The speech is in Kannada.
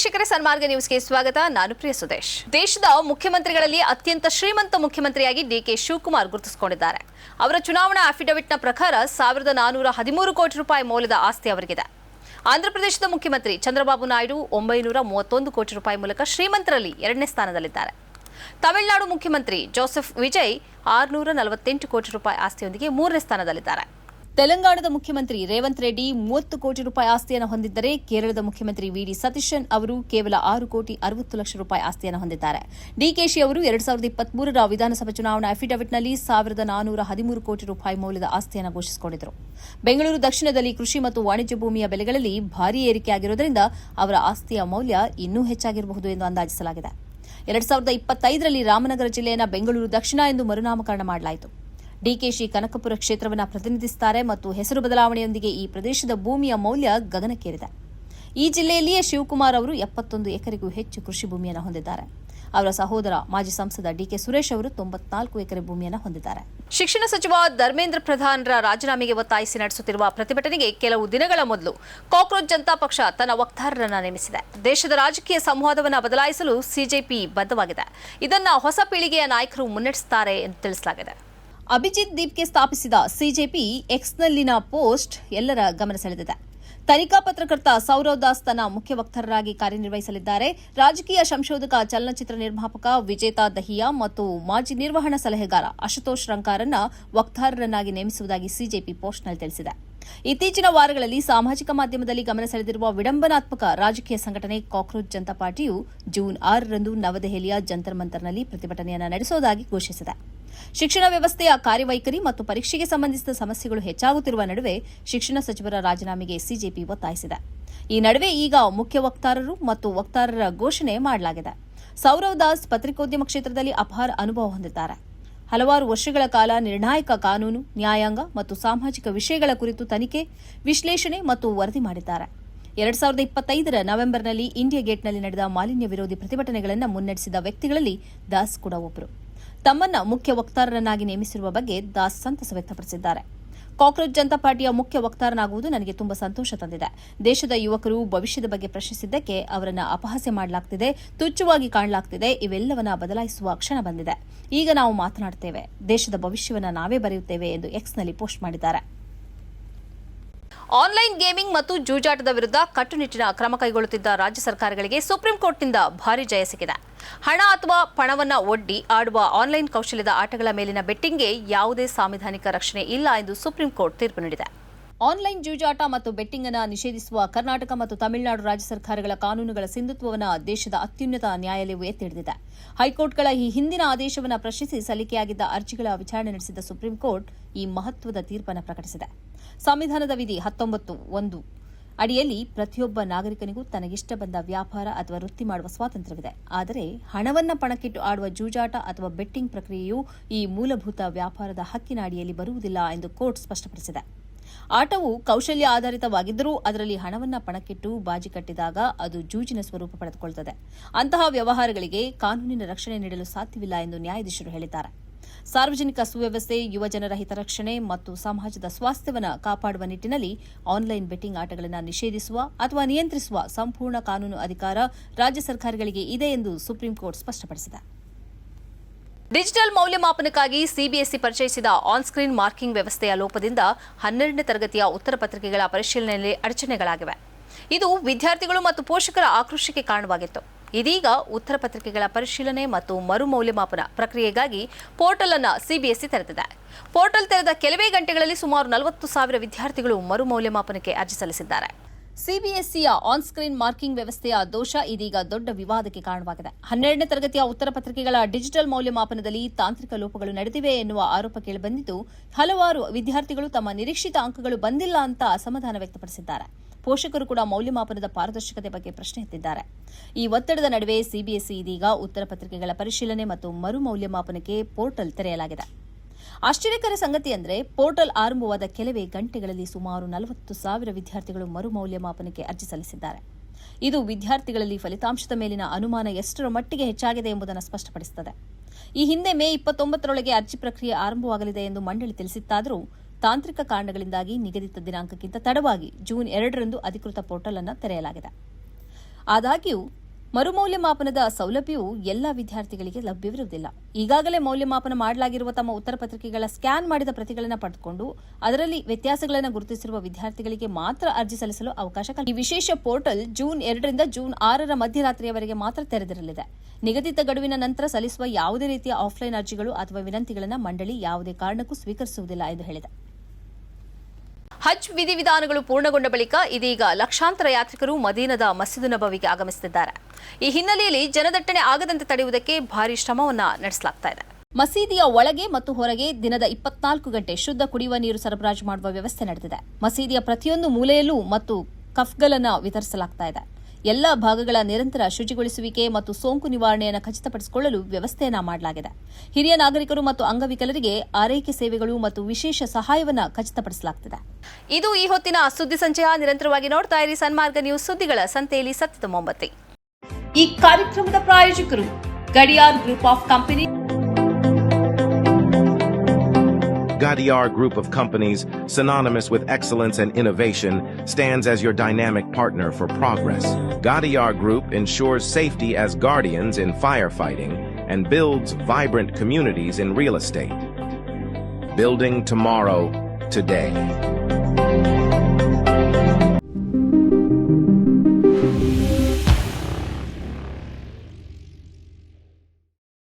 ವೀಕ್ಷಕರೇ, ಸನ್ಮಾರ್ಗ ನ್ಯೂಸ್ಗೆ ಸ್ವಾಗತ. ನಾನು ಪ್ರಿಯ ಸುದೇಶ್. ದೇಶದ ಮುಖ್ಯಮಂತ್ರಿಗಳಲ್ಲಿ ಅತ್ಯಂತ ಶ್ರೀಮಂತ ಮುಖ್ಯಮಂತ್ರಿಯಾಗಿ ಡಿಕೆ ಶಿವಕುಮಾರ್ ಗುರುತಿಸಿಕೊಂಡಿದ್ದಾರೆ. ಅವರ ಚುನಾವಣಾ ಅಫಿಡವಿಟ್ನ ಪ್ರಕಾರ 1413 ಕೋಟಿ ರೂಪಾಯಿ ಮೌಲ್ಯದ ಆಸ್ತಿ ಅವರಿಗಿದೆ. ಆಂಧ್ರಪ್ರದೇಶದ ಮುಖ್ಯಮಂತ್ರಿ ಚಂದ್ರಬಾಬು ನಾಯ್ಡು 931 ಕೋಟಿ ರೂಪಾಯಿ ಮೂಲಕ ಶ್ರೀಮಂತರಲ್ಲಿ 2ನೇ ಸ್ಥಾನದಲ್ಲಿದ್ದಾರೆ. ತಮಿಳುನಾಡು ಮುಖ್ಯಮಂತ್ರಿ ಜೋಸೆಫ್ ವಿಜಯ್ 648 ಕೋಟಿ ರೂಪಾಯಿ ಆಸ್ತಿಯೊಂದಿಗೆ 3ನೇ ಸ್ಥಾನದಲ್ಲಿದ್ದಾರೆ. ತೆಲಂಗಾಣದ ಮುಖ್ಯಮಂತ್ರಿ ರೇವಂತ್ ರೆಡ್ಡಿ 30 ಕೋಟಿ ರೂಪಾಯಿ ಆಸ್ತಿಯನ್ನು ಹೊಂದಿದ್ದರೆ, ಕೇರಳದ ಮುಖ್ಯಮಂತ್ರಿ ವಿಡಿ ಸತೀಶನ್ ಅವರು ಕೇವಲ 6 ಕೋಟಿ 60 ಲಕ್ಷ ರೂಪಾಯಿ ಆಸ್ತಿಯನ್ನು ಹೊಂದಿದ್ದಾರೆ. ಡಿಕೆಶಿ ಅವರು 2023ರ ವಿಧಾನಸಭಾ ಚುನಾವಣಾ ಅಫಿಡವಿಟ್ನಲ್ಲಿ 1413 ಕೋಟಿ ರೂಪಾಯಿ ಮೌಲ್ಯದ ಆಸ್ತಿಯನ್ನು ಘೋಷಿಸಿಕೊಂಡಿದ್ದರು. ಬೆಂಗಳೂರು ದಕ್ಷಿಣದಲ್ಲಿ ಕೃಷಿ ಮತ್ತು ವಾಣಿಜ್ಯ ಭೂಮಿಯ ಬೆಲೆಗಳಲ್ಲಿ ಭಾರೀ ಏರಿಕೆಯಾಗಿರುವುದರಿಂದ ಅವರ ಆಸ್ತಿಯ ಮೌಲ್ಯ ಇನ್ನೂ ಹೆಚ್ಚಾಗಿರಬಹುದು ಎಂದು ಅಂದಾಜಿಸಲಾಗಿದೆ. 2025ರಲ್ಲಿ ರಾಮನಗರ ಜಿಲ್ಲೆಯನ್ನು ಬೆಂಗಳೂರು ದಕ್ಷಿಣ ಎಂದು ಮರುನಾಮಕರಣ ಮಾಡಲಾಯಿತು. ಡಿಕೆಶಿ ಕನಕಪುರ ಕ್ಷೇತ್ರವನ್ನು ಪ್ರತಿನಿಧಿಸುತ್ತಾರೆ ಮತ್ತು ಹೆಸರು ಬದಲಾವಣೆಯೊಂದಿಗೆ ಈ ಪ್ರದೇಶದ ಭೂಮಿಯ ಮೌಲ್ಯ ಗಗನಕ್ಕೇರಿದೆ. ಈ ಜಿಲ್ಲೆಯಲ್ಲಿಯೇ ಶಿವಕುಮಾರ್ ಅವರು 71 ಎಕರೆಗೂ ಹೆಚ್ಚು ಕೃಷಿ ಭೂಮಿಯನ್ನು ಹೊಂದಿದ್ದಾರೆ. ಅವರ ಸಹೋದರ ಮಾಜಿ ಸಂಸದ ಡಿಕೆ ಸುರೇಶ್ ಅವರು 94 ಎಕರೆ ಭೂಮಿಯನ್ನು ಹೊಂದಿದ್ದಾರೆ. ಶಿಕ್ಷಣ ಸಚಿವ ಧರ್ಮೇಂದ್ರ ಪ್ರಧಾನ್ರ ರಾಜೀನಾಮೆಗೆ ಒತ್ತಾಯಿಸಿ ನಡೆಸುತ್ತಿರುವ ಪ್ರತಿಭಟನೆಗೆ ಕೆಲವು ದಿನಗಳ ಮೊದಲು ಕಾಕ್ರೋಚ್ ಜನತಾ ಪಕ್ಷ ತನ್ನ ವಕ್ತಾರರನ್ನು ನೇಮಿಸಿದೆ. ದೇಶದ ರಾಜಕೀಯ ಸಂವಾದವನ್ನು ಬದಲಾಯಿಸಲು ಸಿಜೆಪಿ ಬದ್ಧವಾಗಿದೆ. ಇದನ್ನು ಹೊಸ ಪೀಳಿಗೆಯ ನಾಯಕರು ಮುನ್ನಡೆಸುತ್ತಾರೆ ಎಂದು ತಿಳಿಸಲಾಗಿದೆ. ಅಭಿಜಿತ್ ದೀಪ್ಗೆ ಸ್ಥಾಪಿಸಿದ ಸಿಜೆಪಿ ಎಕ್ಸ್ನಲ್ಲಿನ ಪೋಸ್ಟ್ ಎಲ್ಲರ ಗಮನ ಸೆಳೆದಿದೆ. ತನಿಖಾ ಪತ್ರಕರ್ತ ಸೌರವ್ ದಾಸ್ ತನ್ನ ಮುಖ್ಯ ವಕ್ತಾರರಾಗಿ ಕಾರ್ಯನಿರ್ವಹಿಸಲಿದ್ದಾರೆ. ರಾಜಕೀಯ ಸಂಶೋಧಕ, ಚಲನಚಿತ್ರ ನಿರ್ಮಾಪಕ ವಿಜೇತಾ ದಹಿಯಾ ಮತ್ತು ಮಾಜಿ ನಿರ್ವಹಣಾ ಸಲಹೆಗಾರ ಅಶುತೋಷ್ ರಂಕಾರನ್ನ ವಕ್ತಾರರನ್ನಾಗಿ ನೇಮಿಸುವುದಾಗಿ ಸಿಜೆಪಿ ಪೋಸ್ಟ್ನಲ್ಲಿ ತಿಳಿಸಿದೆ. ಇತ್ತೀಚಿನ ವಾರಗಳಲ್ಲಿ ಸಾಮಾಜಿಕ ಮಾಧ್ಯಮದಲ್ಲಿ ಗಮನ ಸೆಳೆದಿರುವ ವಿಡಂಬನಾತ್ಮಕ ರಾಜಕೀಯ ಸಂಘಟನೆ ಕಾಕ್ರೋಚ್ ಜನತಾ ಪಾರ್ಟಿಯು ಜೂನ್ 6ರಂದು ನವದೆಹಲಿಯ ಜಂತರ್ ಮಂತರ್ನಲ್ಲಿ ಪ್ರತಿಭಟನೆಯನ್ನು ನಡೆಸುವುದಾಗಿ ಘೋಷಿಸಿದೆ. ಶಿಕ್ಷಣ ವ್ಯವಸ್ಥೆಯ ಕಾರ್ಯವೈಖರಿ ಮತ್ತು ಪರೀಕ್ಷೆಗೆ ಸಂಬಂಧಿಸಿದ ಸಮಸ್ಯೆಗಳು ಹೆಚ್ಚಾಗುತ್ತಿರುವ ನಡುವೆ ಶಿಕ್ಷಣ ಸಚಿವರ ರಾಜೀನಾಮೆಗೆ ಸಿಜೆಪಿ ಒತ್ತಾಯಿಸಿದೆ. ಈ ನಡುವೆ ಈಗ ಮುಖ್ಯ ವಕ್ತಾರರು ಮತ್ತು ವಕ್ತಾರರ ಘೋಷಣೆ ಮಾಡಲಾಗಿದೆ. ಸೌರವ್ ದಾಸ್ ಪತ್ರಿಕೋದ್ಯಮ ಕ್ಷೇತ್ರದಲ್ಲಿ ಅಪಾರ ಅನುಭವ ಹೊಂದಿದ್ದಾರೆ. ಹಲವಾರು ವರ್ಷಗಳ ಕಾಲ ನಿರ್ಣಾಯಕ ಕಾನೂನು, ನ್ಯಾಯಾಂಗ ಮತ್ತು ಸಾಮಾಜಿಕ ವಿಷಯಗಳ ಕುರಿತು ತನಿಖೆ, ವಿಶ್ಲೇಷಣೆ ಮತ್ತು ವರದಿ ಮಾಡಿದ್ದಾರೆ. 2025ರ ನವೆಂಬರ್ನಲ್ಲಿ ಇಂಡಿಯಾ ಗೇಟ್ನಲ್ಲಿ ನಡೆದ ಮಾಲಿನ್ಯ ವಿರೋಧಿ ಪ್ರತಿಭಟನೆಗಳನ್ನು ಮುನ್ನಡೆಸಿದ ವ್ಯಕ್ತಿಗಳಲ್ಲಿ ದಾಸ್ ಕೂಡ ಒಬ್ಬರು. ತಮ್ಮನ್ನ ಮುಖ್ಯ ವಕ್ತಾರರನ್ನಾಗಿ ನೇಮಿಸಿರುವ ಬಗ್ಗೆ ದಾಸ್ ಸಂತಸ ವ್ಯಕ್ತಪಡಿಸಿದ್ದಾರೆ. ಕಾಕ್ರೋಚ್ ಜನತಾ ಪಾರ್ಟಿಯ ಮುಖ್ಯ ವಕ್ತಾರನಾಗುವುದು ನನಗೆ ತುಂಬಾ ಸಂತೋಷ ತಂದಿದೆ. ದೇಶದ ಯುವಕರು ಭವಿಷ್ಯದ ಬಗ್ಗೆ ಪ್ರಶ್ನಿಸಿದ್ದಕ್ಕೆ ಅವರನ್ನು ಅಪಹಾಸ್ಯ ಮಾಡಲಾಗ್ತಿದೆ, ತುಚ್ಛವಾಗಿ ಕಾಣಲಾಗ್ತಿದೆ. ಇವೆಲ್ಲವನ್ನ ಬದಲಾಯಿಸುವ ಕ್ಷಣ ಬಂದಿದೆ. ಈಗ ನಾವು ಮಾತನಾಡುತ್ತೇವೆ, ದೇಶದ ಭವಿಷ್ಯವನ್ನು ನಾವೇ ಬರೆಯುತ್ತೇವೆ ಎಂದು ಎಕ್ಸ್ನಲ್ಲಿ ಪೋಸ್ಟ್ ಮಾಡಿದ್ದಾರೆ. ಆನ್ಲೈನ್ ಗೇಮಿಂಗ್ ಮತ್ತು ಜೂಜಾಟದ ವಿರುದ್ಧ ಕಟ್ಟುನಿಟ್ಟಿನ ಕ್ರಮ ಕೈಗೊಳ್ಳುತ್ತಿದ್ದ ರಾಜ್ಯ ಸರ್ಕಾರಗಳಿಗೆ ಸುಪ್ರೀಂ ಕೋರ್ಟ್ನಿಂದ ಭಾರೀ ಜಯ ಸಿಕ್ಕಿದೆ. ಹಣ ಅಥವಾ ಪಣವನ್ನು ಒಡ್ಡಿ ಆಡುವ ಆನ್ಲೈನ್ ಕೌಶಲ್ಯದ ಆಟಗಳ ಮೇಲಿನ ಬೆಟ್ಟಿಂಗ್ಗೆ ಯಾವುದೇ ಸಾಂವಿಧಾನಿಕ ರಕ್ಷಣೆ ಇಲ್ಲ ಎಂದು ಸುಪ್ರೀಂ ಕೋರ್ಟ್ ತೀರ್ಪು ನೀಡಿದೆ. ಆನ್ಲೈನ್ ಜೂಜಾಟ ಮತ್ತು ಬೆಟ್ಟಿಂಗ್ ಅನ್ನು ನಿಷೇಧಿಸುವ ಕರ್ನಾಟಕ ಮತ್ತು ತಮಿಳುನಾಡು ರಾಜ್ಯ ಸರ್ಕಾರಗಳ ಕಾನೂನುಗಳ ಸಿಂಧುತ್ವವನ್ನು ದೇಶದ ಅತ್ಯುನ್ನತ ನ್ಯಾಯಾಲಯವು ಎತ್ತಿ ಹಿಡಿದಿದೆ. ಹೈಕೋರ್ಟ್ಗಳ ಈ ಹಿಂದಿನ ಆದೇಶವನ್ನು ಪ್ರಶ್ನಿಸಿ ಸಲ್ಲಿಕೆಯಾಗಿದ್ದ ಅರ್ಜಿಗಳ ವಿಚಾರಣೆ ನಡೆಸಿದ ಸುಪ್ರೀಂ ಕೋರ್ಟ್ ಈ ಮಹತ್ವದ ತೀರ್ಪನ್ನು ಪ್ರಕಟಿಸಿದೆ. ಸಂವಿಧಾನದ ವಿಧಿ 19(1) ಅಡಿಯಲ್ಲಿ ಪ್ರತಿಯೊಬ್ಬ ನಾಗರಿಕನಿಗೂ ತನಗಿಷ್ಟ ಬಂದ ವ್ಯಾಪಾರ ಅಥವಾ ವೃತ್ತಿ ಮಾಡುವ ಸ್ವಾತಂತ್ರ್ಯವಿದೆ. ಆದರೆ ಹಣವನ್ನು ಪಣಕ್ಕಿಟ್ಟು ಆಡುವ ಜೂಜಾಟ ಅಥವಾ ಬೆಟ್ಟಿಂಗ್ ಪ್ರಕ್ರಿಯೆಯು ಈ ಮೂಲಭೂತ ವ್ಯಾಪಾರದ ಹಕ್ಕಿನ ಅಡಿಯಲ್ಲಿ ಬರುವುದಿಲ್ಲ ಎಂದು ಕೋರ್ಟ್ ಸ್ಪಷ್ಟಪಡಿಸಿದೆ. ಆಟವು ಕೌಶಲ್ಯ ಆಧಾರಿತವಾಗಿದ್ದರೂ ಅದರಲ್ಲಿ ಹಣವನ್ನು ಪಣಕ್ಕಿಟ್ಟು ಬಾಜಿ ಕಟ್ಟಿದಾಗ ಅದು ಜೂಜಿನ ಸ್ವರೂಪ ಪಡೆದುಕೊಳ್ಳುತ್ತದೆ. ಅಂತಹ ವ್ಯವಹಾರಗಳಿಗೆ ಕಾನೂನಿನ ರಕ್ಷಣೆ ನೀಡಲು ಸಾಧ್ಯವಿಲ್ಲ ಎಂದು ನ್ಯಾಯಾಧೀಶರು ಹೇಳಿದ್ದಾರೆ. ಸಾರ್ವಜನಿಕ ಸುವ್ಯವಸ್ಥೆ, ಯುವಜನರ ಹಿತರಕ್ಷಣೆ ಮತ್ತು ಸಮಾಜದ ಸ್ವಾಸ್ಥ್ಯವನ್ನು ಕಾಪಾಡುವ ನಿಟ್ಟಿನಲ್ಲಿ ಆನ್ಲೈನ್ ಬೆಟ್ಟಿಂಗ್ ಆಟಗಳನ್ನು ನಿಷೇಧಿಸುವ ಅಥವಾ ನಿಯಂತ್ರಿಸುವ ಸಂಪೂರ್ಣ ಕಾನೂನು ಅಧಿಕಾರ ರಾಜ್ಯ ಸರ್ಕಾರಗಳಿಗೆ ಇದೆ ಎಂದು ಸುಪ್ರೀಂ ಕೋರ್ಟ್ ಸ್ಪಷ್ಟಪಡಿಸಿದೆ. ಡಿಜಿಟಲ್ ಮೌಲ್ಯಮಾಪನಕ್ಕಾಗಿ ಸಿಬಿಎಸ್ಇ ಪರಿಚಯಿಸಿದ ಆನ್ ಸ್ಕ್ರೀನ್ ಮಾರ್ಕಿಂಗ್ ವ್ಯವಸ್ಥೆಯ ಲೋಪದಿಂದ 12ನೇ ತರಗತಿಯ ಉತ್ತರ ಪತ್ರಿಕೆಗಳ ಪರಿಶೀಲನೆಯಲ್ಲಿ ಅಡಚಣೆಗಳಾಗಿವೆ. ಇದು ವಿದ್ಯಾರ್ಥಿಗಳು ಮತ್ತು ಪೋಷಕರ ಆಕ್ರೋಶಕ್ಕೆ ಕಾರಣವಾಗಿತ್ತು. ಇದೀಗ ಉತ್ತರ ಪತ್ರಿಕೆಗಳ ಪರಿಶೀಲನೆ ಮತ್ತು ಮರು ಮೌಲ್ಯಮಾಪನ ಪ್ರಕ್ರಿಯೆಗಾಗಿ ಪೋರ್ಟಲ್ ಅನ್ನು ಸಿಬಿಎಸ್ಇ ತೆರೆದಿದೆ. ಪೋರ್ಟಲ್ ತೆರೆದ ಕೆಲವೇ ಗಂಟೆಗಳಲ್ಲಿ ಸುಮಾರು 40,000 ವಿದ್ಯಾರ್ಥಿಗಳು ಮರು ಮೌಲ್ಯಮಾಪನಕ್ಕೆ ಅರ್ಜಿ ಸಲ್ಲಿಸಿದ್ದಾರೆ. ಸಿಬಿಎಸ್ಇಯ ಆನ್ ಸ್ಕ್ರೀನ್ ಮಾರ್ಕಿಂಗ್ ವ್ಯವಸ್ಥೆಯ ದೋಷ ಇದೀಗ ದೊಡ್ಡ ವಿವಾದಕ್ಕೆ ಕಾರಣವಾಗಿದೆ. 12ನೇ ತರಗತಿಯ ಉತ್ತರ ಪತ್ರಿಕೆಗಳ ಡಿಜಿಟಲ್ ಮೌಲ್ಯಮಾಪನದಲ್ಲಿ ತಾಂತ್ರಿಕ ಲೋಪಗಳು ನಡೆದಿವೆ ಎನ್ನುವ ಆರೋಪ ಕೇಳಿಬಂದಿದ್ದು, ಹಲವಾರು ವಿದ್ಯಾರ್ಥಿಗಳು ತಮ್ಮ ನಿರೀಕ್ಷಿತ ಅಂಕಗಳು ಬಂದಿಲ್ಲ ಅಂತ ಅಸಮಾಧಾನ ವ್ಯಕ್ತಪಡಿಸಿದ್ದಾರೆ. ಪೋಷಕರು ಕೂಡ ಮೌಲ್ಯಮಾಪನದ ಪಾರದರ್ಶಕತೆ ಬಗ್ಗೆ ಪ್ರಶ್ನೆ ಎತ್ತಿದ್ದಾರೆ. ಈ ಒತ್ತಡದ ನಡುವೆ ಸಿಬಿಎಸ್ಇ ಇದೀಗ ಉತ್ತರ ಪತ್ರಿಕೆಗಳ ಪರಿಶೀಲನೆ ಮತ್ತು ಮರು ಮೌಲ್ಯಮಾಪನಕ್ಕೆ ಪೋರ್ಟಲ್ ತೆರೆಯಲಾಗಿದೆ. ಆಶ್ಚರ್ಯಕರ ಸಂಗತಿಯೆಂದರೆ ಪೋರ್ಟಲ್ ಆರಂಭವಾದ ಕೆಲವೇ ಗಂಟೆಗಳಲ್ಲಿ ಸುಮಾರು 40,000 ವಿದ್ಯಾರ್ಥಿಗಳು ಮರು ಮೌಲ್ಯಮಾಪನಕ್ಕೆ ಅರ್ಜಿ ಸಲ್ಲಿಸಿದ್ದಾರೆ. ಇದು ವಿದ್ಯಾರ್ಥಿಗಳಲ್ಲಿ ಫಲಿತಾಂಶದ ಮೇಲಿನ ಅನುಮಾನ ಎಷ್ಟರ ಮಟ್ಟಿಗೆ ಹೆಚ್ಚಾಗಿದೆ ಎಂಬುದನ್ನು ಸ್ಪಷ್ಟಪಡಿಸುತ್ತದೆ. ಈ ಹಿಂದೆ ಮೇ 29ರೊಳಗೆ ಅರ್ಜಿ ಪ್ರಕ್ರಿಯೆ ಆರಂಭವಾಗಲಿದೆ ಎಂದು ಮಂಡಳಿ ತಿಳಿಸಿತ್ತಾದರೂ ತಾಂತ್ರಿಕ ಕಾರಣಗಳಿಂದಾಗಿ ನಿಗದಿತ ದಿನಾಂಕಕ್ಕಿಂತ ತಡವಾಗಿ ಜೂನ್ 2ರಂದು ಅಧಿಕೃತ ಪೋರ್ಟಲ್ ಅನ್ನು ತೆರೆಯಲಾಗಿದೆ. ಆದಾಗ್ಯೂ ಮರುಮೌಲ್ಯಮಾಪನದ ಸೌಲಭ್ಯವು ಎಲ್ಲ ವಿದ್ಯಾರ್ಥಿಗಳಿಗೆ ಲಭ್ಯವಿರುವುದಿಲ್ಲ. ಈಗಾಗಲೇ ಮೌಲ್ಯಮಾಪನ ಮಾಡಲಾಗಿರುವ ತಮ್ಮ ಉತ್ತರ ಪತ್ರಿಕೆಗಳ ಸ್ಕ್ಯಾನ್ ಮಾಡಿದ ಪ್ರತಿಗಳನ್ನು ಪಡೆದುಕೊಂಡು ಅದರಲ್ಲಿ ವ್ಯತ್ಯಾಸಗಳನ್ನು ಗುರುತಿಸಿರುವ ವಿದ್ಯಾರ್ಥಿಗಳಿಗೆ ಮಾತ್ರ ಅರ್ಜಿ ಸಲ್ಲಿಸಲು ಅವಕಾಶ ಕಲ್ಪಿಸಿದೆ. ಈ ವಿಶೇಷ ಪೋರ್ಟಲ್ ಜೂನ್ 2ರಿಂದ ಜೂನ್ 6ರ ಮಧ್ಯರಾತ್ರಿಯವರೆಗೆ ಮಾತ್ರ ತೆರೆದಿರಲಿದೆ. ನಿಗದಿತ ಗಡುವಿನ ನಂತರ ಸಲ್ಲಿಸುವ ಯಾವುದೇ ರೀತಿಯ ಆಫ್ಲೈನ್ ಅರ್ಜಿಗಳು ಅಥವಾ ವಿನಂತಿಗಳನ್ನು ಮಂಡಳಿ ಯಾವುದೇ ಕಾರಣಕ್ಕೂ ಸ್ವೀಕರಿಸುವುದಿಲ್ಲ ಎಂದು ಹೇಳಿದೆ. ಹಜ್ ವಿಧಿವಿಧಾನಗಳು ಪೂರ್ಣಗೊಂಡ ಬಳಿಕ ಇದೀಗ ಲಕ್ಷಾಂತರ ಯಾತ್ರಿಕರು ಮದೀನದ ಮಸ್ಜಿದ್ ನಬವಿಗೆ ಆಗಮಿಸುತ್ತಿದ್ದಾರೆ. ಈ ಹಿನ್ನೆಲೆಯಲ್ಲಿ ಜನದಟ್ಟಣೆ ಆಗದಂತೆ ತಡೆಯುವುದಕ್ಕೆ ಭಾರೀ ಶ್ರಮವನ್ನು ನಡೆಸಲಾಗುತ್ತಿದೆ. ಮಸೀದಿಯ ಒಳಗೆ ಮತ್ತು ಹೊರಗೆ ದಿನದ 24 ಗಂಟೆ ಶುದ್ಧ ಕುಡಿಯುವ ನೀರು ಸರಬರಾಜು ಮಾಡುವ ವ್ಯವಸ್ಥೆ ನಡೆದಿದೆ. ಮಸೀದಿಯ ಪ್ರತಿಯೊಂದು ಮೂಲೆಯಲ್ಲೂ ಮತ್ತು ಕಫ್ಗಳನ್ನು ವಿತರಿಸಲಾಗುತ್ತಿದೆ. ಎಲ್ಲ ಭಾಗಗಳ ನಿರಂತರ ಶುಚಿಗೊಳಿಸುವಿಕೆ ಮತ್ತು ಸೋಂಕು ನಿವಾರಣೆಯನ್ನು ಖಚಿತಪಡಿಸಿಕೊಳ್ಳಲು ವ್ಯವಸ್ಥೆಯನ್ನ ಮಾಡಲಾಗಿದೆ. ಹಿರಿಯ ನಾಗರಿಕರು ಮತ್ತು ಅಂಗವಿಕಲರಿಗೆ ಆರೈಕೆ ಸೇವೆಗಳು ಮತ್ತು ವಿಶೇಷ ಸಹಾಯವನ್ನು ಖಚಿತಪಡಿಸಲಾಗುತ್ತಿದೆ. ಇದು ಈ ಹೊತ್ತಿನ ಸುದ್ದಿ ಸಂಚಯ. ನಿರಂತರವಾಗಿ ನೋಡ್ತಾ ಇರಿ ಸನ್ಮಾರ್ಗ ನ್ಯೂಸ್. ಸುದ್ದಿಗಳ ಸಂತೆಯಲ್ಲಿ ಸತ್ಯದ ಮೊಂಬತ್ತಿ. ಈ ಕಾರ್ಯಕ್ರಮದ ಪ್ರಾಯೋಜಕರು Gadiyar group of company. Gadiar Group of Companies, synonymous with excellence and innovation, stands as your dynamic partner for progress. Gadiar Group ensures safety as guardians in firefighting and builds vibrant communities in real estate. Building tomorrow, today.